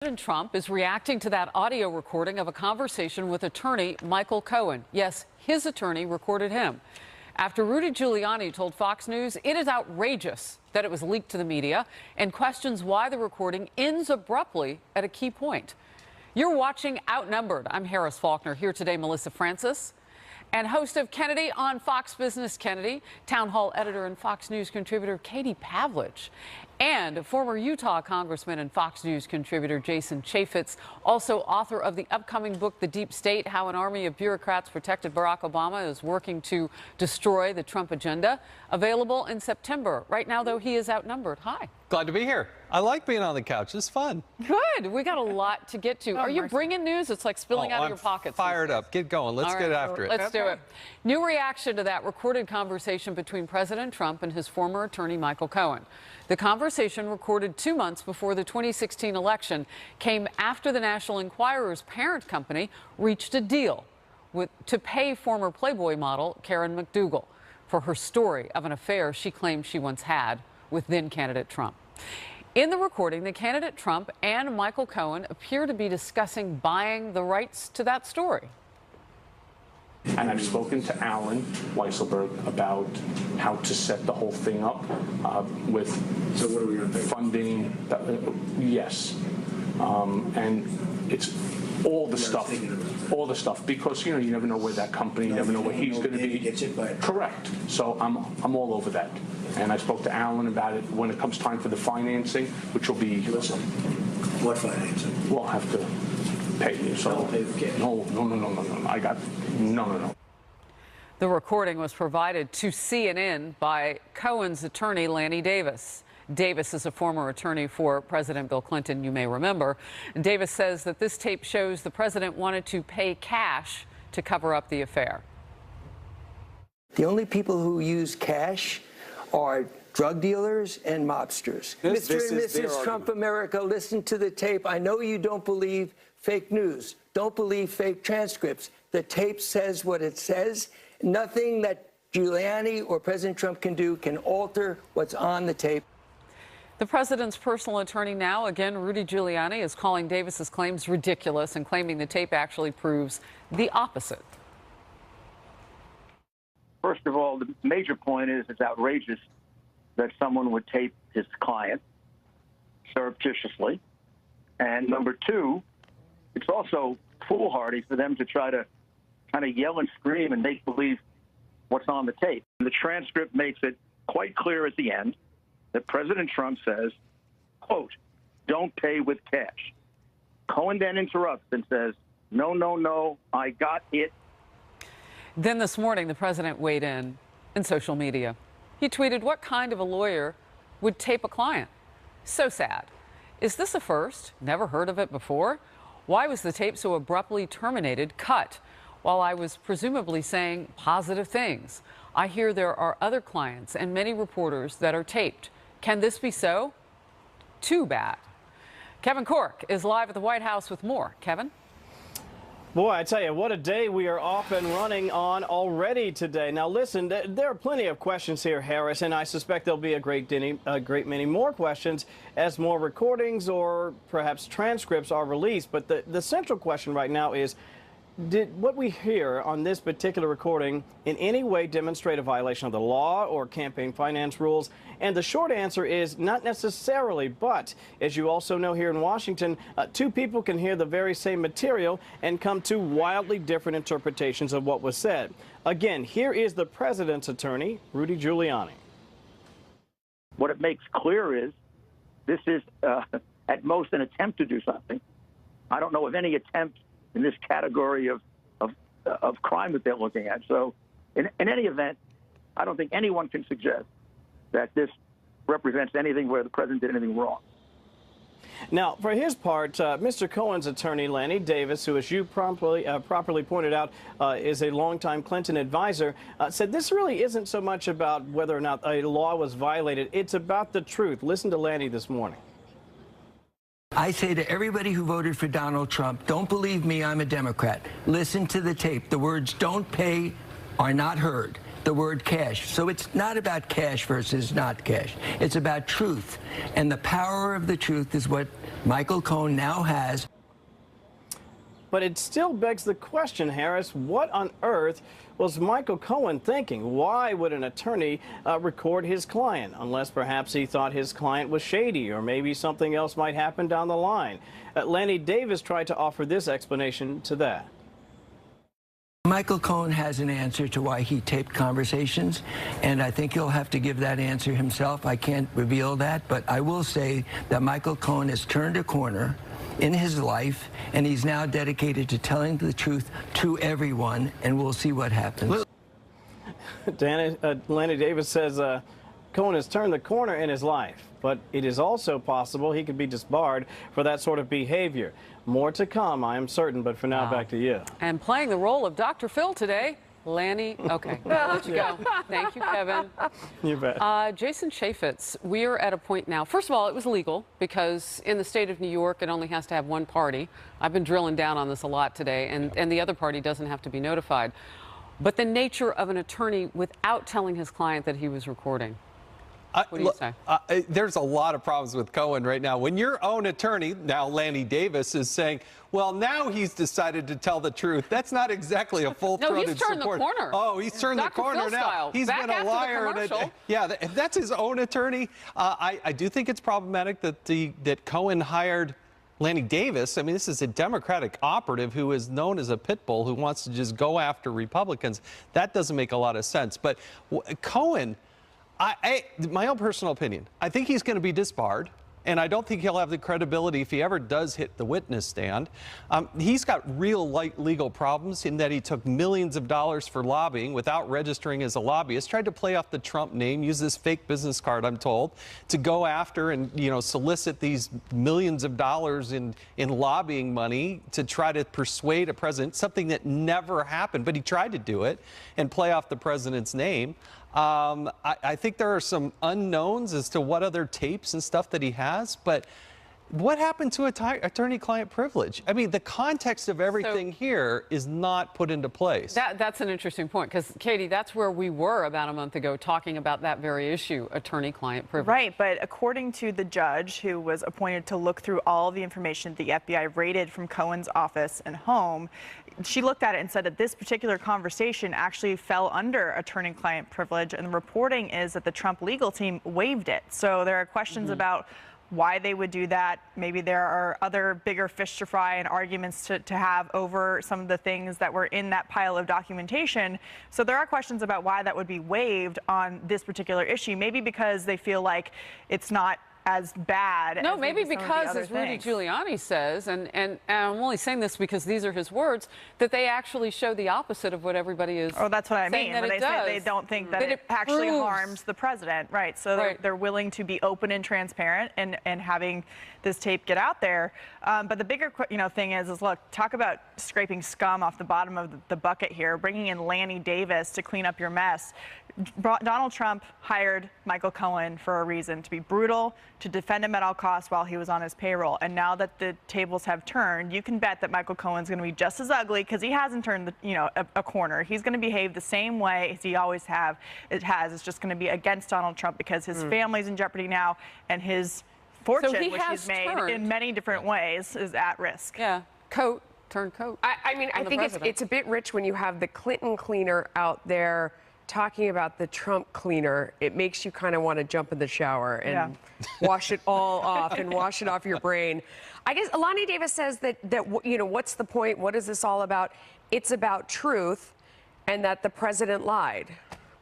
President Trump is reacting to that audio recording of a conversation with attorney Michael Cohen. Yes, his attorney recorded him. After Rudy Giuliani told Fox News it is outrageous that it was leaked to the media and questions why the recording ends abruptly at a key point. You're watching Outnumbered. I'm Harris Faulkner. Here today, Melissa Francis. And host of Kennedy on Fox Business Kennedy, Town Hall editor and Fox News contributor Katie Pavlich, and former Utah Congressman and Fox News contributor Jason Chaffetz, also author of the upcoming book, The Deep State, How an Army of Bureaucrats Protected Barack Obama is Working to Destroy the Trump Agenda, available in September. Right now, though, he is outnumbered. Hi. Glad to be here. I like being on the couch. It's fun. Good. We got a lot to get to. Are you bringing news? It's like spilling out of your pockets. Fired up. Get going. Let's get after it. Let's do it. New reaction to that recorded conversation between President Trump and his former attorney, Michael Cohen. The conversation, recorded 2 months before the 2016 election, came after the National Enquirer's parent company reached a deal to pay former Playboy model Karen McDougal for her story of an affair she claimed she once had with then-candidate Trump. In the recording, the candidate Trump and Michael Cohen appear to be discussing buying the rights to that story. And I've spoken to Alan Weisselberg about how to set the whole thing up with funding. Yes. And it's all the stuff, because, you know, you never know where that company, you never know where he's going to be. Correct. So I'm all over that. And I spoke to Alan about it when it comes time for the financing, which will be. Listen, what financing? We'll have to pay you. So no. I got no. The recording was provided to CNN by Cohen's attorney, Lanny Davis. Davis is a former attorney for President Bill Clinton, you may remember. Davis says that this tape shows the president wanted to pay cash to cover up the affair. The only people who use cash are drug dealers and mobsters. Mr. and Mrs. Trump America, listen to the tape. I know you don't believe fake news. Don't believe fake transcripts. The tape says what it says. Nothing that Giuliani or President Trump can do can alter what's on the tape. The president's personal attorney now, again, Rudy Giuliani, is calling Davis's claims ridiculous and claiming the tape actually proves the opposite. First of all, the major point is it's outrageous that someone would tape his client surreptitiously. And number two, it's also foolhardy for them to try to kind of yell and scream and make believe what's on the tape. The transcript makes it quite clear at the end that President Trump says, quote, "Don't pay with cash." Cohen then interrupts and says, no, I got it. Then this morning, the president weighed in social media. He tweeted, "What kind of a lawyer would tape a client? So sad. Is this a first? Never heard of it before? Why was the tape so abruptly terminated, cut, while I was presumably saying positive things? I hear there are other clients and many reporters that are taped. Can this be so? Too bad." Kevin Corke is live at the White House with more. Kevin? Boy, I tell you, what a day we are off and running on already today. Now, listen, there are plenty of questions here, Harris, and I suspect there'll be a great many more questions as more recordings or perhaps transcripts are released. But the central question right now is, did what we hear on this particular recording in any way demonstrate a violation of the law or campaign finance rules? And the short answer is not necessarily, but as you also know here in Washington, two people can hear the very same material and come to wildly different interpretations of what was said. Again, here is the president's attorney, Rudy Giuliani. What it makes clear is this is at most an attempt to do something. I don't know of any attempt in this category of crime that they're looking at. So in any event, I don't think anyone can suggest that this represents anything where the president did anything wrong. Now, for his part, Mr. Cohen's attorney, Lanny Davis, who, as you properly pointed out, is a longtime Clinton advisor, said this really isn't so much about whether or not a law was violated. It's about the truth. Listen to Lanny this morning. I say to everybody who voted for Donald Trump, don't believe me, I'm a Democrat. Listen to the tape. The words "don't pay" are not heard. the word cash. So it's not about cash versus not cash. It's about truth. And the power of the truth is what Michael Cohen now has. But it still begs the question, Harris, what on earth was Michael Cohen thinking? Why would an attorney record his client? Unless perhaps he thought his client was shady, or maybe something else might happen down the line. Lanny Davis tried to offer this explanation to that. Michael Cohen has an answer to why he taped conversations, and I think he'll have to give that answer himself. I can't reveal that, but I will say that Michael Cohen has turned a corner in his life, and he's now dedicated to telling the truth to everyone, and we'll see what happens. Lanny Davis says Cohen has turned the corner in his life, but it is also possible he could be disbarred for that sort of behavior. More to come, I am certain, but for now, back to you. And playing the role of Dr. Phil today, Lanny. Okay, I'll let you go. Thank you, Kevin. You bet. Jason Chaffetz, we are at a point now. First of all, it was legal because in the state of New York, it only has to have one party. I've been drilling down on this a lot today, and the other party doesn't have to be notified. But the nature of an attorney without telling his client that he was recording. What do you say? There's a lot of problems with Cohen right now. When your own attorney, now Lanny Davis, is saying, well, now he's decided to tell the truth. That's not exactly a full-throated support. No, he's turned the corner. Oh, he's turned the corner Phil now. style. He's Back been a liar. If that's his own attorney, I do think it's problematic that Cohen hired Lanny Davis. I mean, this is a Democratic operative who is known as a pit bull who wants to just go after Republicans. That doesn't make a lot of sense. But Cohen, my own personal opinion, I think he's going to be disbarred, and I don't think he'll have the credibility if he ever does hit the witness stand. He's got real legal problems in that he took millions of dollars for lobbying without registering as a lobbyist, tried to play off the Trump name, use this fake business card, I'm told, to go after and, solicit these millions of dollars in lobbying money to try to persuade a president, something that never happened, but he tried to do it and play off the president's name. I think there are some unknowns as to what other tapes and stuff that he has, but what happened to attorney-client privilege? I mean, the context of everything here is not put into place. That's an interesting point, because, Katie, that's where we were about a month ago talking about that very issue, attorney-client privilege. Right, but according to the judge who was appointed to look through all the information the FBI raided from Cohen's office and home, she looked at it and said that this particular conversation actually fell under attorney-client privilege, and the reporting is that the Trump legal team waived it. So there are questions about why they would do that. Maybe there are other bigger fish to fry and arguments to have over some of the things that were in that pile of documentation. So there are questions about why that would be waived on this particular issue. Maybe because they feel like it's not as bad. No, as maybe some of the because, other as Rudy things. Giuliani says, and I'm only saying this because these are his words, that they actually show the opposite of what everybody is. Oh, that's what I mean. That When they say they don't think that it actually harms the president, right? So they're willing to be open and transparent and having this tape get out there. But the bigger thing is look, talk about scraping scum off the bottom of the bucket here, bringing in Lanny Davis to clean up your mess. Donald Trump hired Michael Cohen for a reason, to be brutal, to defend him at all costs while he was on his payroll. And now that the tables have turned, you can bet that Michael Cohen's going to be just as ugly, because he hasn't turned a corner. He's going to behave the same way as he always has. It's just going to be against Donald Trump because his family's in jeopardy now, and his fortune, which he's made in many different ways, is at risk. Yeah, turn coat. I mean, I think it's a bit rich when you have the Clinton cleaner out there talking about the Trump cleaner. It makes you kind of want to jump in the shower and wash it all off and wash it off your brain. I guess Lanny Davis says that what's the point? What is this all about? It's about truth, and that the president lied.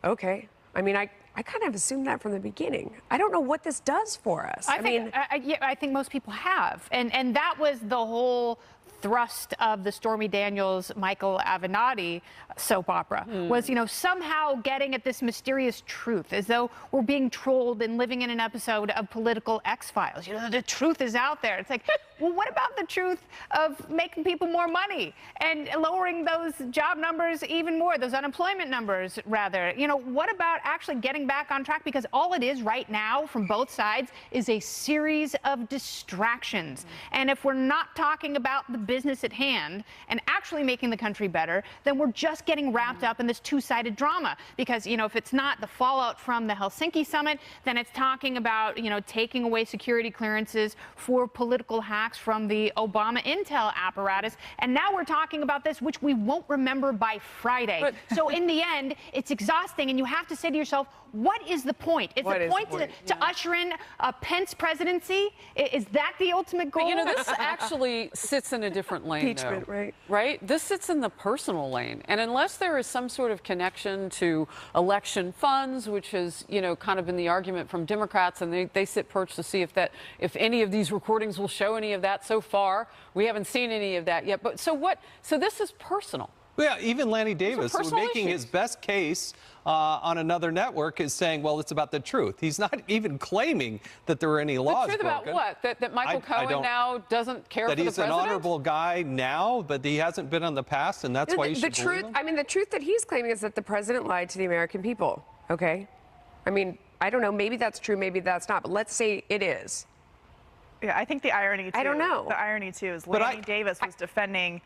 Okay. I mean, I kind of assumed that from the beginning. I don't know what this does for us. I think most people have. And that was the whole thrust of the Stormy Daniels, Michael Avenatti soap opera, was, somehow getting at this mysterious truth, as though we're being trolled and living in an episode of Political X-Files. The truth is out there. It's like, well, what about the truth of making people more money and lowering those job numbers even more, those unemployment numbers, rather. You know, what about actually getting back on track? Because all it is right now from both sides is a series of distractions. And if we're not talking about the business at hand and actually making the country better, then we're just getting wrapped up in this two-sided drama. Because, you know, if it's not the fallout from the Helsinki summit, then it's talking about, you know, taking away security clearances for political hacks from the Obama intel apparatus. And now we're talking about this, which we won't remember by Friday. So in the end, it's exhausting, and you have to say to yourself, what is the point? Is the point to usher in a Pence presidency? Is that the ultimate goal? But, you know, this actually sits in a different lane, Impeachment, though. Right? This sits in the personal lane. And unless there is some sort of connection to election funds, which has, you know, kind of been the argument from Democrats, and they sit perched to see if any of these recordings will show any of that. So far, we haven't seen any of that yet. But so this is personal. Yeah, even Lanny Davis, making his best case on another network, is saying, well, it's about the truth. He's not even claiming that there were any laws broken. The truth about what? That Michael Cohen now doesn't care for the president? That he's an honorable guy now, but he hasn't been in the past, and that's why you should believe him? I mean, the truth that he's claiming is that the president lied to the American people, okay? I mean, I don't know. Maybe that's true. Maybe that's not. But let's say it is. Yeah, I think the irony, too. I don't know. The irony, too, is Lanny Davis was defending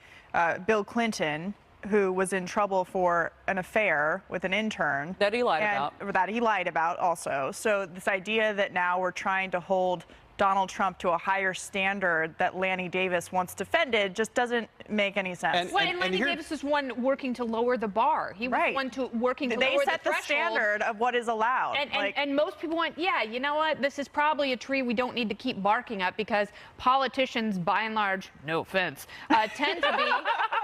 Bill Clinton, who was in trouble for an affair with an intern. That he lied about. That he lied about also. So this idea that now we're trying to hold Donald Trump to a higher standard that Lanny Davis once defended just doesn't make any sense. And Lanny Davis is one working to lower the bar. He was one working to lower the threshold. They set the standard of what is allowed. And most people went, yeah, you know what? This is probably a tree we don't need to keep barking up, because politicians, by and large, no offense, tend to be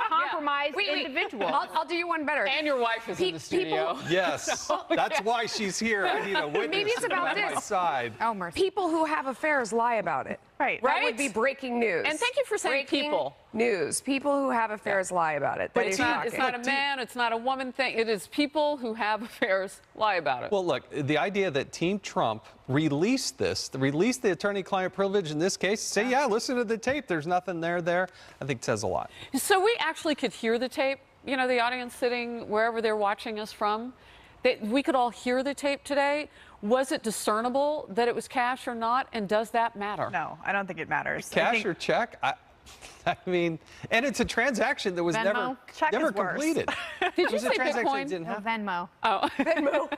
compromised individuals. I'll do you one better. And your wife is in the studio. Yes, that's why she's here. I need a witness. Maybe it's about this. My side. Oh, mercy. People who have affairs lie about it. Right. That would be breaking news. And thank you for saying people. News. People who have affairs lie about it. But it's not a man, it's not a woman thing. It is people who have affairs lie about it. Well, look, the idea that Team Trump released the attorney-client privilege in this case, say, yeah, listen to the tape, there's nothing there, I think says a lot. So we actually could hear the tape, you know, the audience sitting wherever they're watching us from. We could all hear the tape today. Was it discernible that it was cash or not? And does that matter? No, I don't think it matters. Cash or check? I mean, and it's a transaction that was Venmo? never completed. Did you say Bitcoin? Venmo. Oh, Venmo.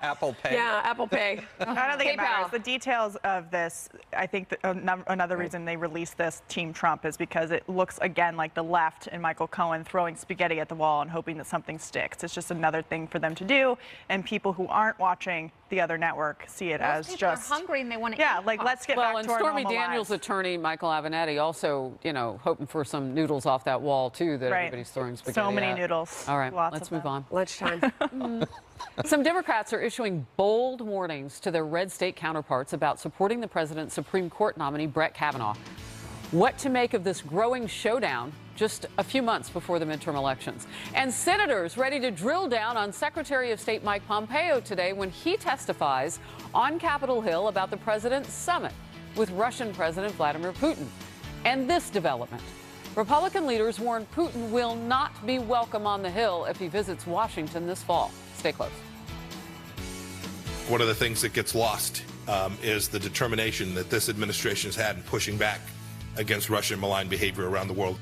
Apple Pay. Yeah, Apple Pay. I don't think it matters. The details of this, I think another reason they released this Team Trump is because it looks, again, like the left and Michael Cohen throwing spaghetti at the wall and hoping that something sticks. It's just another thing for them to do, and people who aren't watching the other network see it as just... People are hungry and they want to eat. Yeah, like, let's get back to our normal Stormy Daniels' attorney, Michael Avenatti, also, you know, hoping for some noodles off that wall, too, that everybody's throwing spaghetti So many at. noodles. All right, Lots let's of move them. on. Lunchtime. Some Democrats are issuing bold warnings to their red state counterparts about supporting the president's Supreme Court nominee, Brett Kavanaugh. What to make of this growing showdown just a few months before the midterm elections. And senators ready to drill down on Secretary of State Mike Pompeo today when he testifies on Capitol Hill about the president's summit with Russian President Vladimir Putin. And this development. Republican leaders warn Putin will not be welcome on the Hill if he visits Washington this fall. Stay close. One of the things that gets lost is the determination that this administration has had in pushing back against Russian malign behavior around the world.